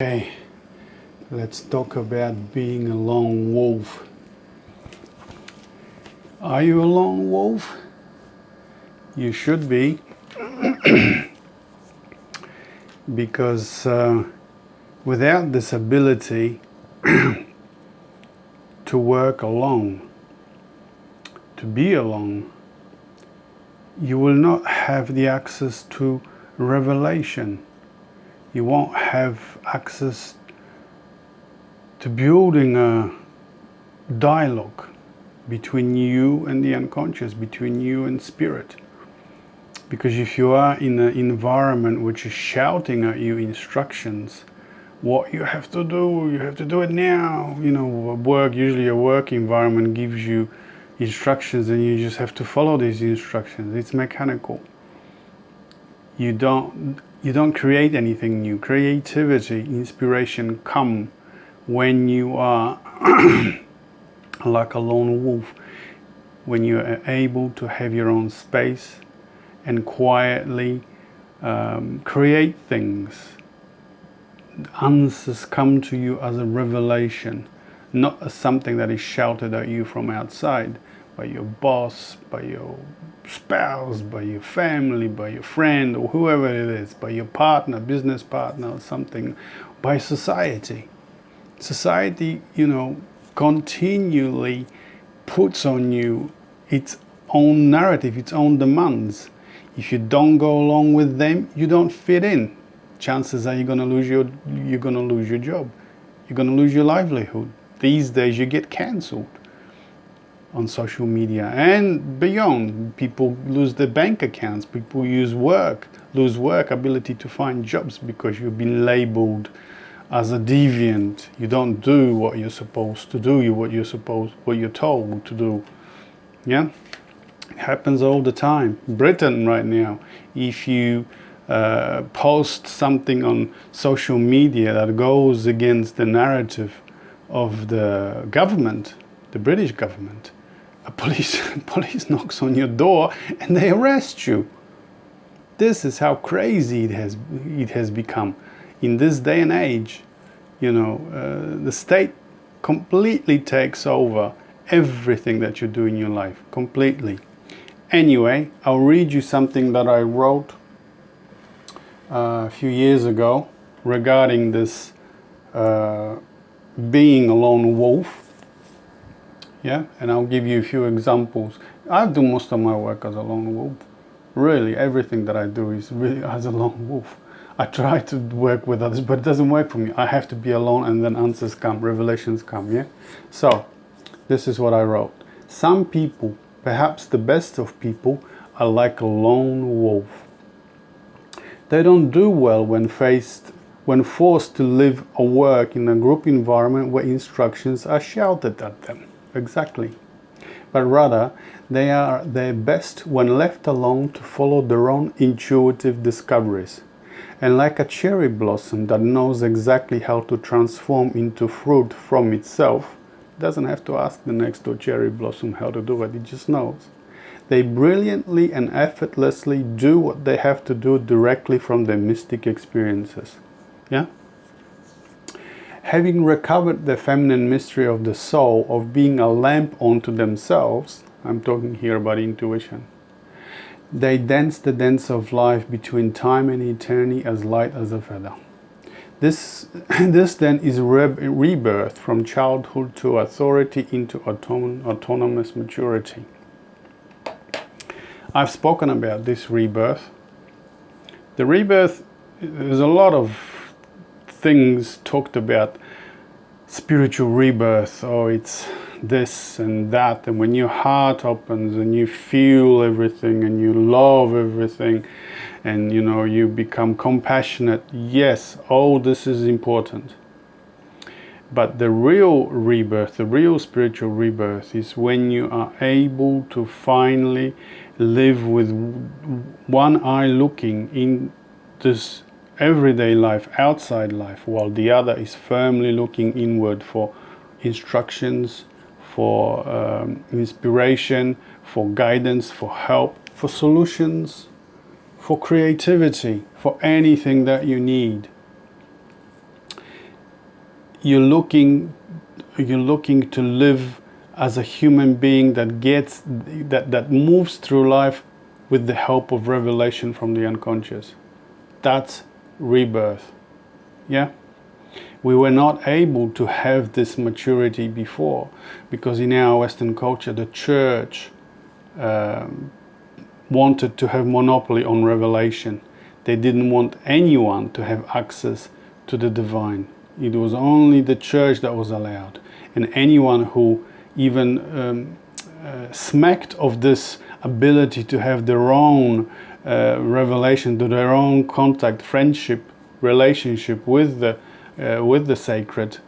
Okay, let's talk about being a lone wolf. Are you a lone wolf? You should be, because without this ability to work alone, to be alone, you will not have the access to revelation. You won't have access to building a dialogue between you and the unconscious, between you and spirit. Because if you are in an environment which is shouting at you instructions, what you have to do it now. You know, usually a work environment gives you instructions and you just have to follow these instructions. It's mechanical. You don't create anything new. Creativity, inspiration come when you are like a lone wolf, when you are able to have your own space and quietly create things. Answers come to you as a revelation, not as something that is shouted at you from outside by your boss, by your spouse, by your family, by your friend, or whoever it is, by your partner, business partner, or something, by society. Society, continually puts on you its own narrative, its own demands. If you don't go along with them, you don't fit in. Chances are you're gonna lose your job. You're gonna lose your livelihood. These days you get cancelled on social media and beyond. People lose their bank accounts. People lose work, ability to find jobs because you've been labeled as a deviant. You don't do what you're supposed to do, what you're told to do. Yeah? It happens all the time. Britain right now, if you post something on social media that goes against the narrative of the government, the British government, a police knocks on your door and they arrest you. This is how crazy it has become. In this day and age, the state completely takes over everything that you do in your life, completely. Anyway, I'll read you something that I wrote a few years ago regarding this being a lone wolf. Yeah, and I'll give you a few examples. I do most of my work as a lone wolf. Really, everything that I do is really as a lone wolf. I try to work with others, but it doesn't work for me. I have to be alone and then answers come, revelations come, yeah? So, this is what I wrote. Some people, perhaps the best of people, are like a lone wolf. They don't do well when forced to live or work in a group environment where instructions are shouted at them. Exactly. But rather, they are their best when left alone to follow their own intuitive discoveries. And like a cherry blossom that knows exactly how to transform into fruit from itself, doesn't have to ask the next door cherry blossom how to do it, it just knows. They brilliantly and effortlessly do what they have to do directly from their mystic experiences. Yeah? Having recovered the feminine mystery of the soul, of being a lamp unto themselves, I'm talking here about intuition, they dance the dance of life between time and eternity as light as a feather. This then is rebirth from childhood to authority into autonomous maturity. I've spoken about this rebirth. The rebirth, there's a lot of things talked about spiritual rebirth. Oh, it's this and that, and when your heart opens and you feel everything and you love everything and you become compassionate, yes, all this is important. But the real rebirth, the real spiritual rebirth, is when you are able to finally live with one eye looking in this everyday life, outside life, while the other is firmly looking inward for instructions, for inspiration, for guidance, for help, for solutions, for creativity, for anything that you need. you're looking to live as a human being that moves through life with the help of revelation from the unconscious. That's rebirth. Yeah? We were not able to have this maturity before because in our Western culture, the church wanted to have monopoly on revelation. They didn't want anyone to have access to the divine. It was only the church that was allowed. And anyone who even smacked of this ability to have their own revelation, to their own contact, friendship, relationship with the sacred,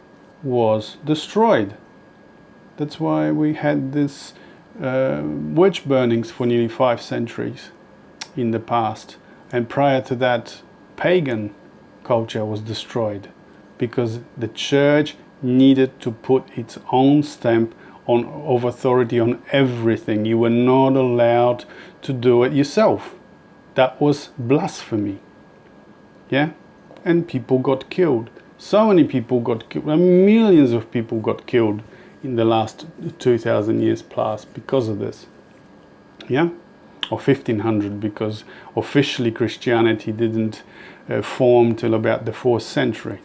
was destroyed. That's why we had this witch burnings for nearly 5 centuries in the past. And prior to that, pagan culture was destroyed because the church needed to put its own stamp of authority on everything. You were not allowed to do it yourself. That was blasphemy. Yeah? And people got killed. So many people got killed. Millions of people got killed in the last 2,000 years plus because of this. Yeah? Or 1500, because officially Christianity didn't form till about the 4th century.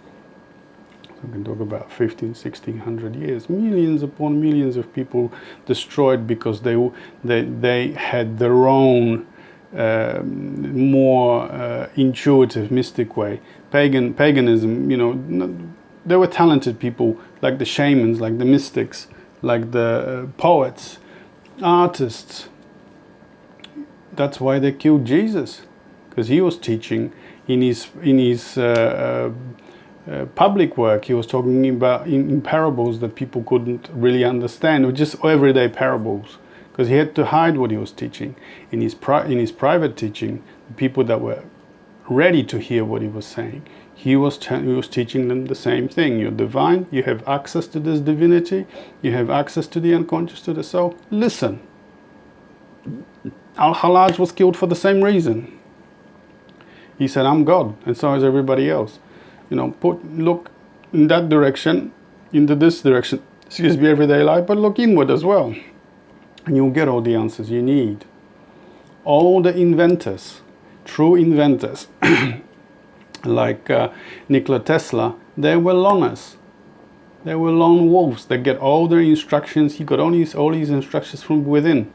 So we can talk about 1600 years. Millions upon millions of people destroyed because they had their own more intuitive, mystic way. Paganism, they were talented people, like the shamans, like the mystics, like the poets, artists. That's why they killed Jesus, because he was teaching in his public work. He was talking about in parables that people couldn't really understand. It was just everyday parables, because he had to hide what he was teaching. In his private teaching, the people that were ready to hear what he was saying, he was teaching them the same thing. You're divine. You have access to this divinity. You have access to the unconscious, to the soul. Listen. Al-Hallaj was killed for the same reason. He said, I'm God, and so is everybody else. Look in that direction, into this direction, excuse me, everyday life, but look inward as well. And you'll get all the answers you need. All the inventors, true inventors, like Nikola Tesla, they were loners. They were lone wolves. They get all their instructions. He got all his instructions from within.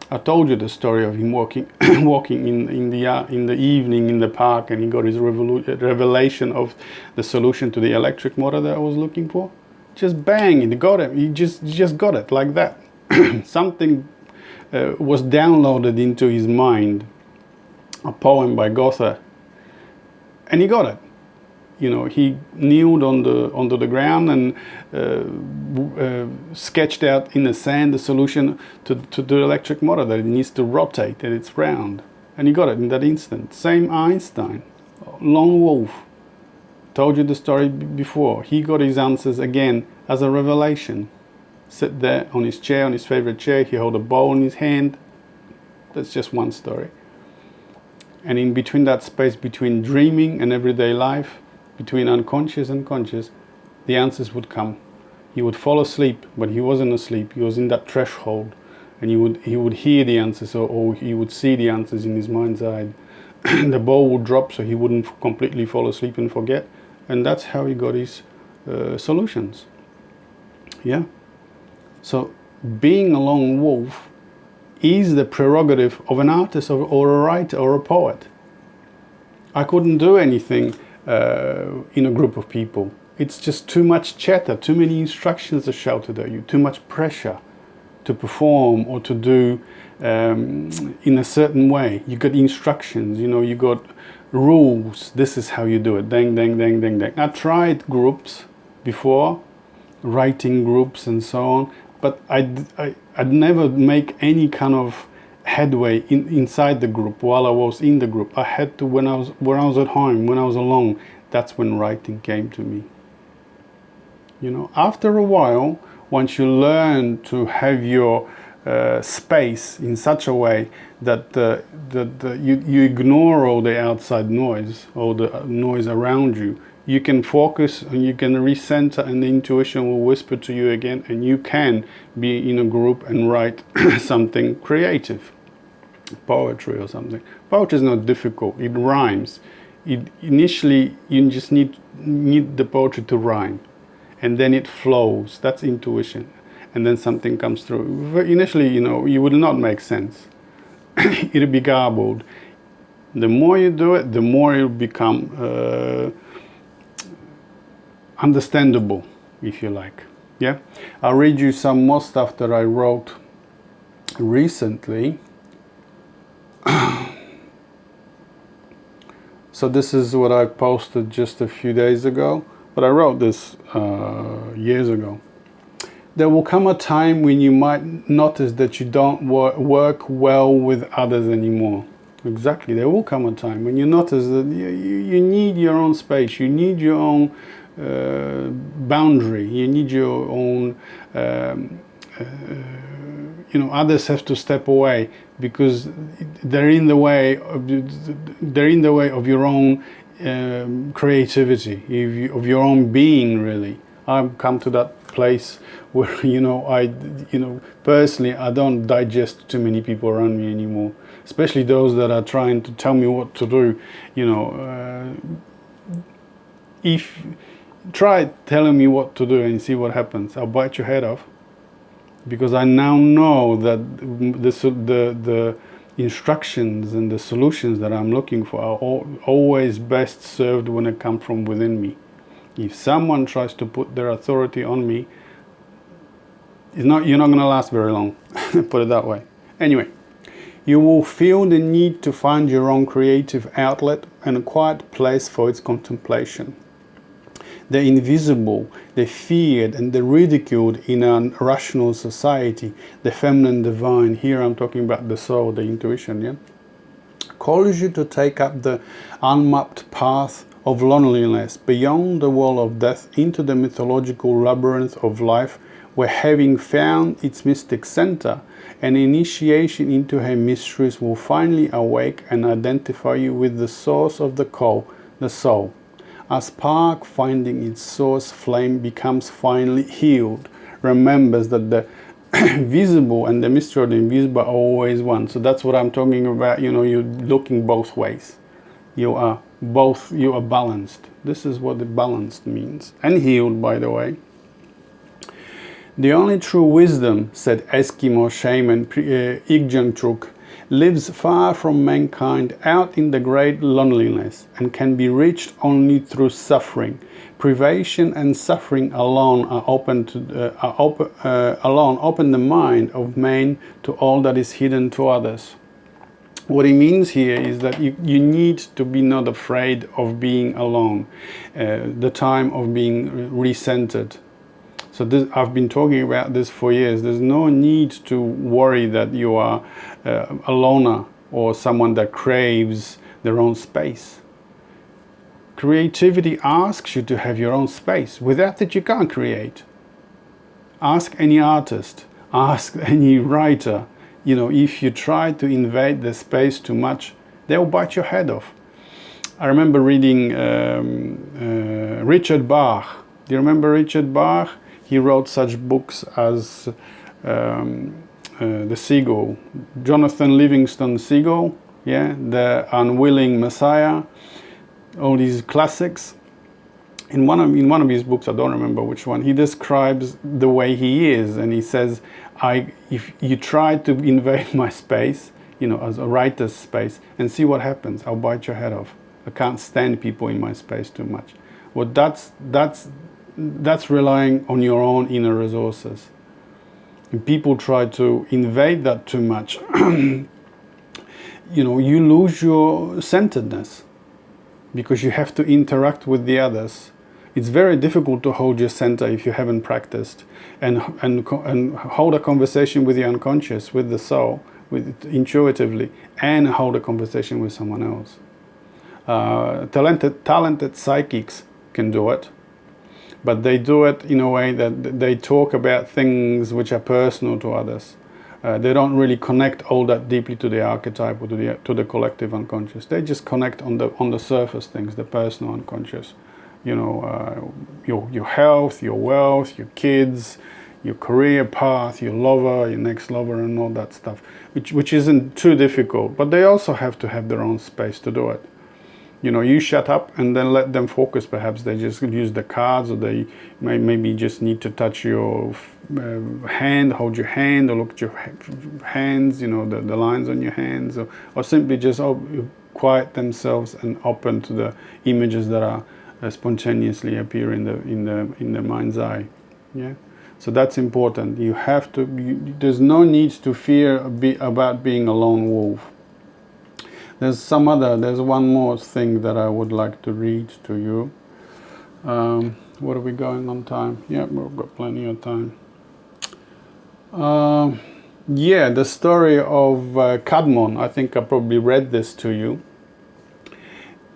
I told you the story of him walking in the evening in the park, and he got his revelation of the solution to the electric motor that I was looking for. Just bang, he got it. He just got it like that. Something was downloaded into his mind, a poem by Goethe, and he got it. He kneeled onto the ground and sketched out in the sand the solution to the electric motor, that it needs to rotate, that it's round. And he got it in that instant. Same Einstein, lone wolf. Told you the story before. He got his answers again as a revelation. Sit there on his chair, on his favorite chair. He held a bowl in his hand. That's just one story. And in between that space, between dreaming and everyday life, between unconscious and conscious, the answers would come. He would fall asleep, but he wasn't asleep. He was in that threshold, and he would hear the answers, or he would see the answers in his mind's eye. The ball would drop, so he wouldn't completely fall asleep and forget. And that's how he got his solutions. Yeah. So being a lone wolf is the prerogative of an artist or a writer or a poet. I couldn't do anything in a group of people. It's just too much chatter, too many instructions are shouted at you, too much pressure to perform or to do in a certain way. You got instructions, you got rules. This is how you do it. Dang, dang, dang, dang, dang. I tried groups before, writing groups and so on, but I'd never make any kind of headway inside the group while I was in the group. I had to, when I was at home, when I was alone, that's when writing came to me. After a while, once you learn to have your space in such a way that you ignore all the outside noise, all the noise around you, you can focus and you can recenter, and the intuition will whisper to you again, and you can be in a group and write something creative, poetry or something. Poetry is not difficult, it rhymes. Initially you just need the poetry to rhyme, and then it flows. That's intuition. And then something comes through. Initially, you will not make sense. It'll be garbled. The more you do it, the more it'll become understandable, if you like. Yeah, I'll read you some more stuff that I wrote recently. So this is what I posted just a few days ago, but I wrote this years ago. There will come a time when you might notice that you don't work well with others anymore. Exactly, there will come a time when you notice that you need your own space, you need your own boundary, you need your own, others have to step away because they're in the way of your own creativity, of your own being, really. I've come to that place where, personally, I don't digest too many people around me anymore, especially those that are trying to tell me what to do. If try telling me what to do and see what happens, I'll bite your head off, because I now know that the instructions and the solutions that I'm looking for are always best served when it comes from within me. If someone tries to put their authority on me, you're not going to last very long. Put it that way. Anyway, you will feel the need to find your own creative outlet and a quiet place for its contemplation. The invisible, the feared and the ridiculed in a rational society, the feminine divine, here I'm talking about the soul, the intuition, yeah, calls you to take up the unmapped path of loneliness beyond the wall of death into the mythological labyrinth of life, where, having found its mystic center, an initiation into her mysteries will finally awake and identify you with the source of the call, the soul. A spark finding its source flame becomes finally healed, remembers that the visible and the mystery of the invisible are always one. So that's what I'm talking about. You're looking both ways. You are balanced. This is what the balanced means. And healed, by the way. The only true wisdom, said Eskimo shaman Igjantruk, lives far from mankind, out in the great loneliness, and can be reached only through suffering. Privation and suffering alone open the mind of man to all that is hidden to others. What he means here is that you need to be not afraid of being alone, the time of being recentered. So I've been talking about this for years. There's no need to worry that you are a loner or someone that craves their own space. Creativity asks you to have your own space. Without it, you can't create. Ask any artist, ask any writer. If you try to invade the space too much, they'll bite your head off. I remember reading Richard Bach. Do you remember Richard Bach? He wrote such books as The Seagull, Jonathan Livingston Seagull, yeah, The Unwilling Messiah, all these classics. In one of his books, I don't remember which one, he describes the way he is, and he says, if you try to invade my space, as a writer's space, and see what happens, I'll bite your head off. I can't stand people in my space too much. Well, that's relying on your own inner resources. And people try to invade that too much. You lose your centeredness because you have to interact with the others. It's very difficult to hold your center if you haven't practiced and hold a conversation with your unconscious, with the soul, intuitively, and hold a conversation with someone else. Talented psychics can do it. But they do it in a way that they talk about things which are personal to others. They don't really connect all that deeply to the archetype or to the collective unconscious. They just connect on the surface things, the personal unconscious. your health, your wealth, your kids, your career path, your lover, your next lover, and all that stuff, which isn't too difficult, but they also have to have their own space to do it. You shut up and then let them focus. Perhaps they just use the cards, or they maybe just need to touch your hand, hold your hand, or look at your hands, the lines on your hands, or simply just quiet themselves and open to the images that are spontaneously appear in the mind's eye. Yeah. So that's important. You have to. There's no need to fear about being a lone wolf. There's one more thing that I would like to read to you. What are we going on time? Yeah, we've got plenty of time. Yeah, the story of Kadmon. I think I probably read this to you.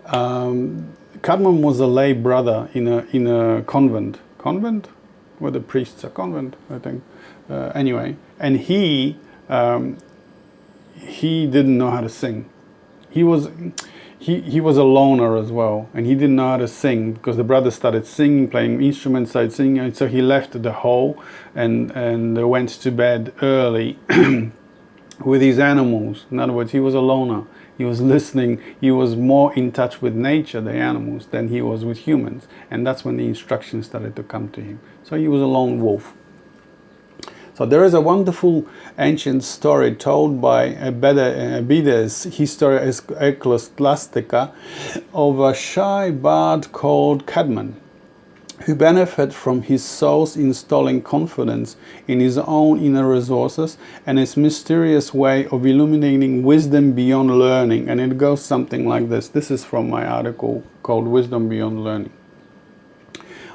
Kadmon was a lay brother in a convent. Convent? Where the priests are convent, I think. Anyway, and he didn't know how to sing. He was a loner as well, and he didn't know how to sing because the brother started singing, playing instruments, started singing, and so he left the hole and went to bed early with his animals. In other words, he was a loner. He was listening. He was more in touch with nature, the animals, than he was with humans, and that's when the instructions started to come to him. So he was a lone wolf. So there is a wonderful ancient story told by Bede's Historia Ecclesiastica of a shy bard called Kadmon, who benefited from his soul's installing confidence in his own inner resources and his mysterious way of illuminating wisdom beyond learning. And it goes something like this. This is from my article called Wisdom Beyond Learning.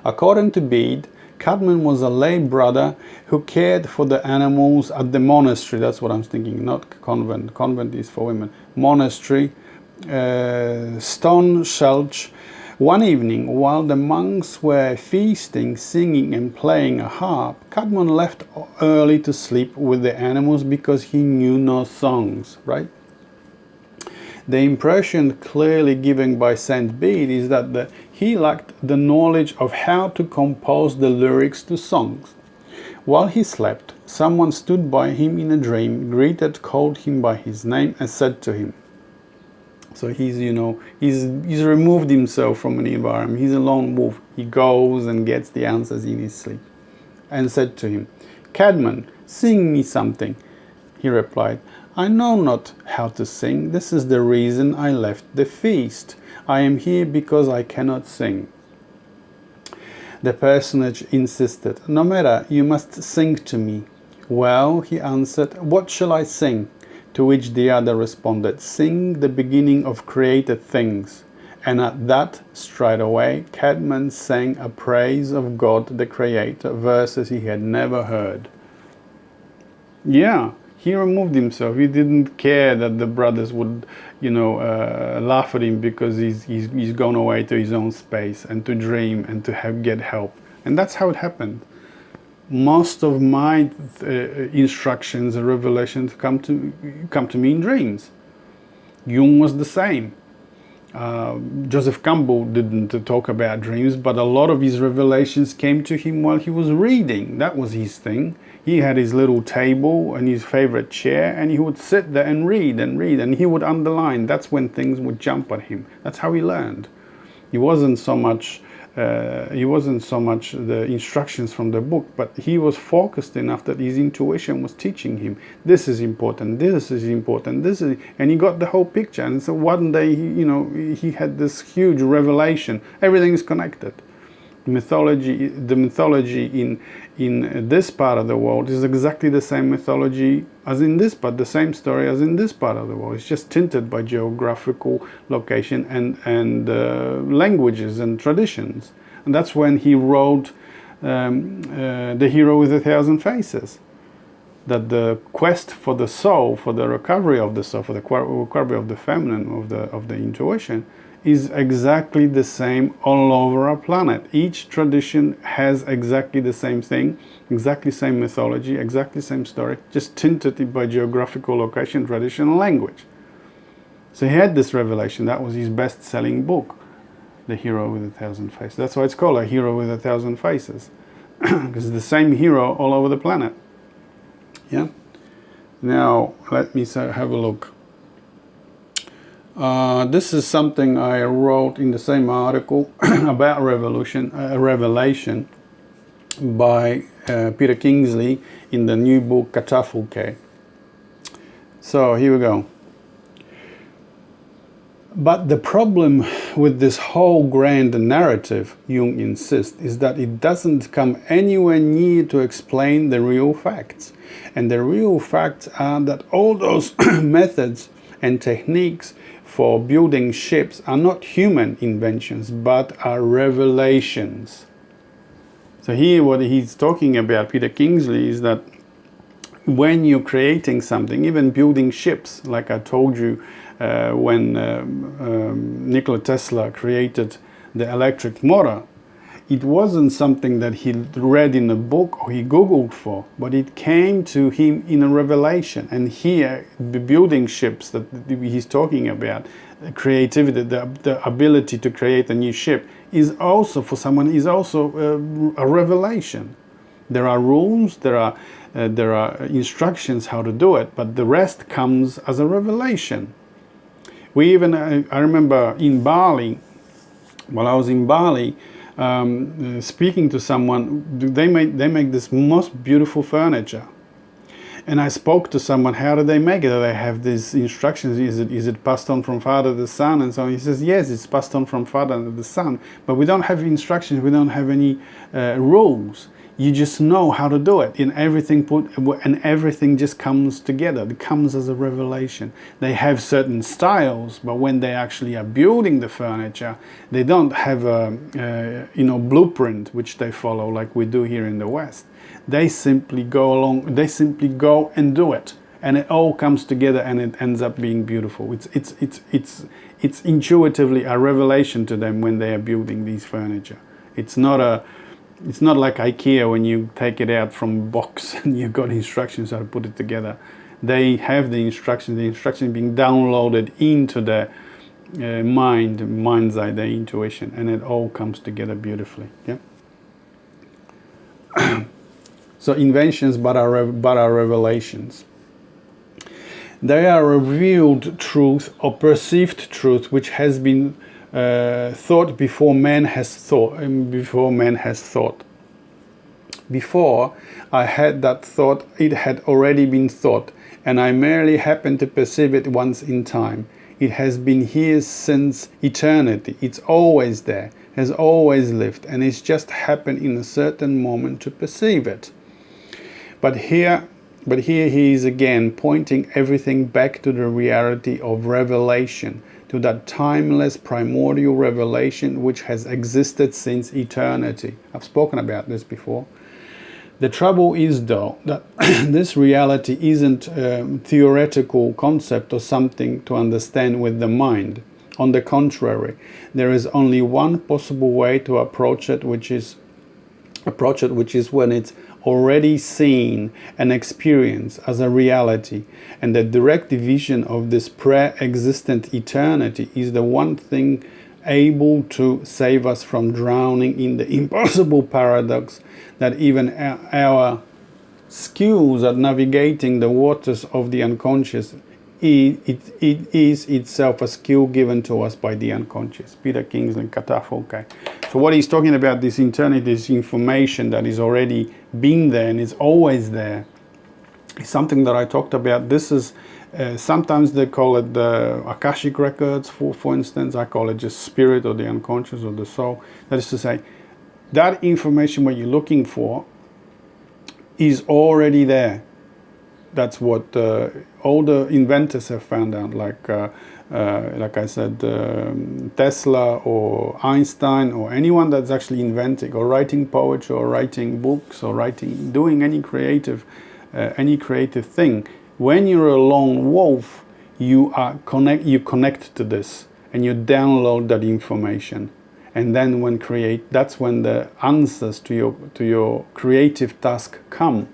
According to Bede, Kadmon was a lay brother who cared for the animals at the monastery. That's what I'm thinking, not convent. Convent is for women. Monastery, Stone Shelch. One evening, while the monks were feasting, singing and playing a harp, Kadmon left early to sleep with the animals because he knew no songs, right? The impression clearly given by Saint Bede is that he lacked the knowledge of how to compose the lyrics to songs. While he slept, someone stood by him in a dream, greeted, called him by his name, and said to him. So he's removed himself from an environment. He's a lone wolf. He goes and gets the answers in his sleep, and said to him, "Kadmon, sing me something." He replied, "I know not how to sing. This is the reason I left the feast. I am here because I cannot sing." The personage insisted, "No matter, you must sing to me." "Well," he answered, "what shall I sing?" To which the other responded, "Sing the beginning of created things." And at that, straight away, Kadmon sang a praise of God the Creator, verses he had never heard. Yeah. He removed himself. He didn't care that the brothers would, laugh at him because he's gone away to his own space and to dream and to get help. And that's how it happened. Most of my instructions and revelations come to me in dreams. Jung was the same. Joseph Campbell didn't talk about dreams, but a lot of his revelations came to him while he was reading. That was his thing. He had his little table and his favorite chair, and he would sit there and read, and he would underline. That's when things would jump at him. That's how he learned. He wasn't so much the instructions from the book, but he was focused enough that his intuition was teaching him, this is important, this is important, and he got the whole picture. And so one day, he had this huge revelation. Everything is connected. The mythology in this part of the world is exactly the same mythology as in this part, the same story as in this part of the world. It's just tinted by geographical location and languages and traditions. And that's when he wrote The Hero with 1,000 Faces. That the quest for the soul, for the recovery of the soul, for the recovery of the feminine, of the intuition, is exactly the same all over our planet. Each tradition has exactly the same thing, exactly same mythology, exactly same story, just tinted by geographical location, tradition, and language. So he had this revelation. That was his best-selling book. the hero with 1,000 faces. That's why it's called a hero with 1,000 faces, because it's the same hero all over the planet. Yeah. Now let me have a look. This is something I wrote in the same article about revelation by Peter Kingsley in the new book Catapulke. So here we go. But the problem with this whole grand narrative, Jung insists, is that it doesn't come anywhere near to explain the real facts. And the real facts are that all those methods and techniques for building ships are not human inventions, but are revelations. So here what he's talking about, Peter Kingsley, is that when you're creating something, even building ships, like I told you, when Nikola Tesla created the electric motor, it wasn't something that he read in a book or he Googled for, but it came to him in a revelation. And here, the building ships that he's talking about, creativity, the ability to create a new ship, is also, for someone, is also a revelation. There are rules, there are instructions how to do it, but the rest comes as a revelation. We even, I remember in Bali, while I was in Bali, speaking to someone, they make this most beautiful furniture. And I spoke to someone, how do they make it? Do they have these instructions? Is it passed on from father to the son? And so on. He says, yes, it's passed on from father to the son, but we don't have instructions, we don't have any rules. You just know how to do it, and everything just comes together. It comes as a revelation. They have certain styles, but when they actually are building the furniture, they don't have a blueprint which they follow like we do here in the West. They simply go along. They simply go and do it, and it all comes together, and it ends up being beautiful. It's intuitively a revelation to them when they are building these furniture. It's not like IKEA when you take it out from a box and you've got instructions how to put it together. They have the instruction being downloaded into the mind's eye, their intuition, and it all comes together beautifully. Yeah. So inventions, but are revelations. They are revealed truth or perceived truth which has been thought before man has thought. Before I had that thought, it had already been thought, and I merely happened to perceive it once in time. It has been here since eternity. It's always there, has always lived, and it's just happened in a certain moment to perceive it. But here he is again pointing everything back to the reality of revelation, to that timeless primordial revelation which has existed since eternity. I've spoken about this before. The trouble is, though, that this reality isn't a theoretical concept or something to understand with the mind. On the contrary, there is only one possible way to approach it, which is when it's already seen and experienced as a reality, and the direct vision of this pre-existent eternity is the one thing able to save us from drowning in the impossible paradox that even our skills at navigating the waters of the unconscious, it is itself a skill given to us by the unconscious. Peter Kingsley, Catapulke. So what he's talking about, this eternity, this information that is already been there and is always there, is something that I talked about. This is sometimes they call it the Akashic records, for instance. I call it just spirit or the unconscious or the soul. That is to say, that information what you're looking for is already there. That's what all the inventors have found out, like I said, Tesla or Einstein or anyone that's actually inventing or writing poetry or writing books or doing any creative thing. When you're a lone wolf, you connect to this and you download that information, and then that's when the answers to your creative task come.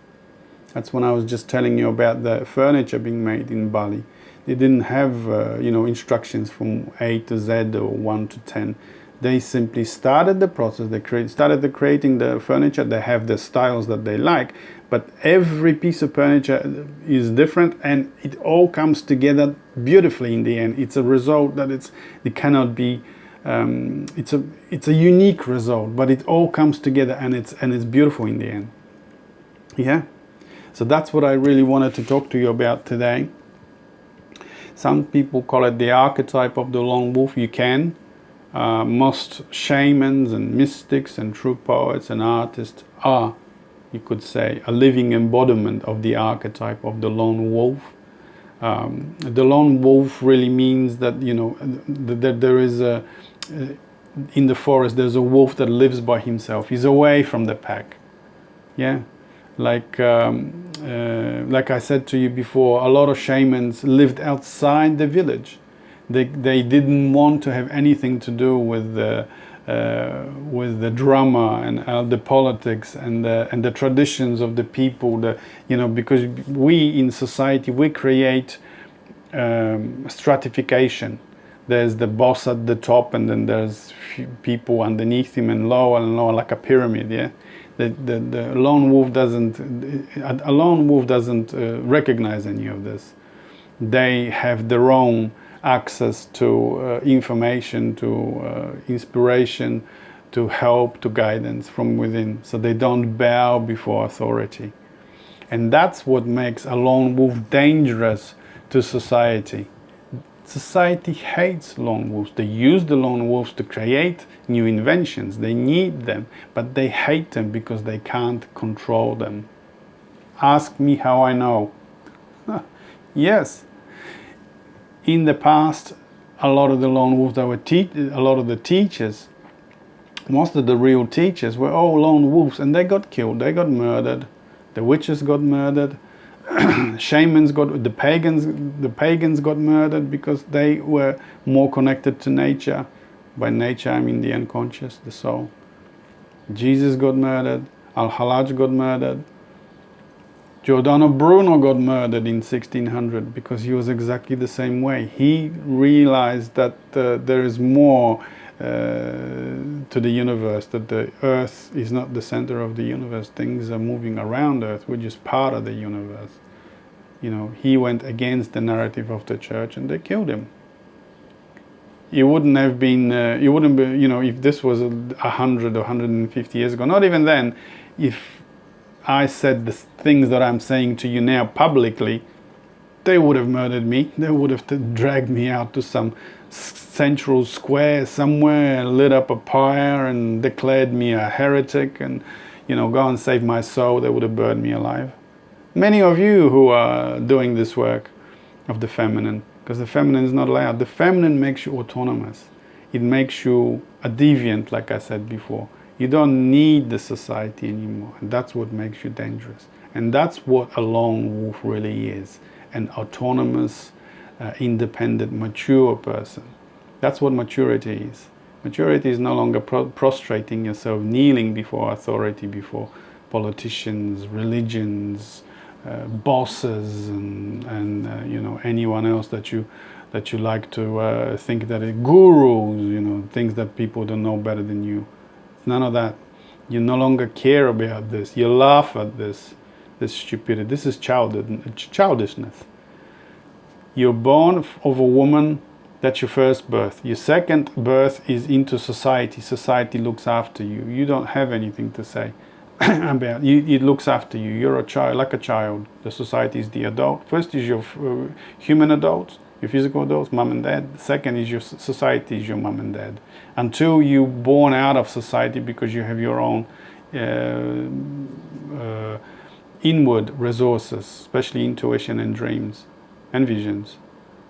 That's when I was just telling you about the furniture being made in Bali. They didn't have instructions from A to Z or 1 to 10. They simply started the process. They started creating the furniture. They have the styles that they like, but every piece of furniture is different, and it all comes together beautifully in the end. It's a result that it cannot be. It's a unique result, but it all comes together, and it's beautiful in the end. Yeah. So that's what I really wanted to talk to you about today. Some people call it the archetype of the lone wolf. You can. Most shamans and mystics and true poets and artists are, you could say, a living embodiment of the archetype of the lone wolf. The lone wolf really means that, you know, that there is in the forest there's a wolf that lives by himself. He's away from the pack. Yeah. Like I said to you before, a lot of shamans lived outside the village. They didn't want to have anything to do with the drama and the politics and the traditions of the people. Because we in society we create stratification. There's the boss at the top, and then there's people underneath him, and lower, like a pyramid. Yeah. The lone wolf doesn't. A lone wolf doesn't recognize any of this. They have their own access to information, to inspiration, to help, to guidance from within. So they don't bow before authority, and that's what makes a lone wolf dangerous to society. Society hates lone wolves. They use the lone wolves to create new inventions. They need them, but they hate them because they can't control them. Ask me how I know. Yes. In the past, a lot of the lone wolves that were a lot of the teachers, most of the real teachers were all lone wolves, and they got killed. They got murdered. The witches got murdered. Shamans got, the pagans got murdered because they were more connected to nature. By nature, I mean the unconscious, the soul. Jesus got murdered. Al-Halaj got murdered. Giordano Bruno got murdered in 1600 because he was exactly the same way. He realized that there is more to the universe, that the earth is not the center of the universe. Things are moving around earth. We're just part of the universe. You know, he went against the narrative of the church, and they killed him. He wouldn't have been, if this was 100 or 150 years ago, not even then, if I said the things that I'm saying to you now publicly, they would have murdered me. They would have dragged me out to some central square somewhere, lit up a pyre and declared me a heretic and, go and save my soul. They would have burned me alive. Many of you who are doing this work of the feminine, because the feminine is not allowed. The feminine makes you autonomous. It makes you a deviant, like I said before. You don't need the society anymore, and that's what makes you dangerous. And that's what a lone wolf really is, an autonomous, independent, mature person. That's what maturity is. Maturity is no longer prostrating yourself, kneeling before authority, before politicians, religions, bosses, and anyone else that you like to think that are gurus, things that people don't know better than you. None of that. You no longer care about this. You laugh at this stupidity. This is childishness. You're born of a woman. That's your first birth. Your second birth is into society. Society looks after you. You don't have anything to say about you. It looks after you. You're a child, like a child. The society is the adult. First is your human adults, your physical adults, mom and dad. Second is your society, is your mom and dad. Until you're born out of society because you have your own inward resources, especially intuition and dreams and visions.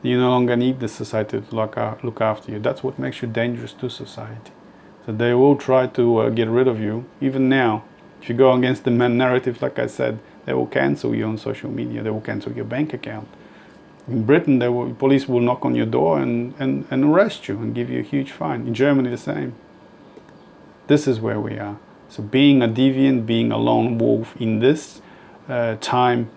You no longer need the society to look after you. That's what makes you dangerous to society. So they will try to get rid of you, even now. If you go against the man narrative, like I said, they will cancel you on social media. They will cancel your bank account. In Britain, police will knock on your door and arrest you and give you a huge fine. In Germany, the same. This is where we are. So being a deviant, being a lone wolf in this time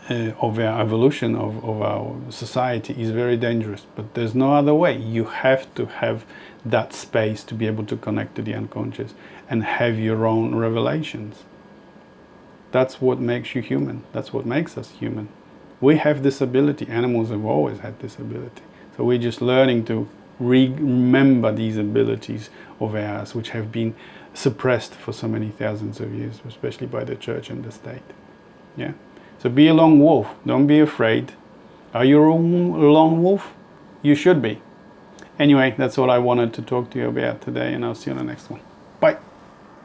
of our evolution, of our society, is very dangerous. But there's no other way. You have to have that space to be able to connect to the unconscious and have your own revelations. That's what makes you human. That's what makes us human. We have this ability. Animals have always had this ability. So we're just learning to remember these abilities of ours, which have been suppressed for so many thousands of years, especially by the church and the state. Yeah. So be a lone wolf. Don't be afraid. Are you a lone wolf? You should be. Anyway, that's all I wanted to talk to you about today, and I'll see you on the next one. Bye.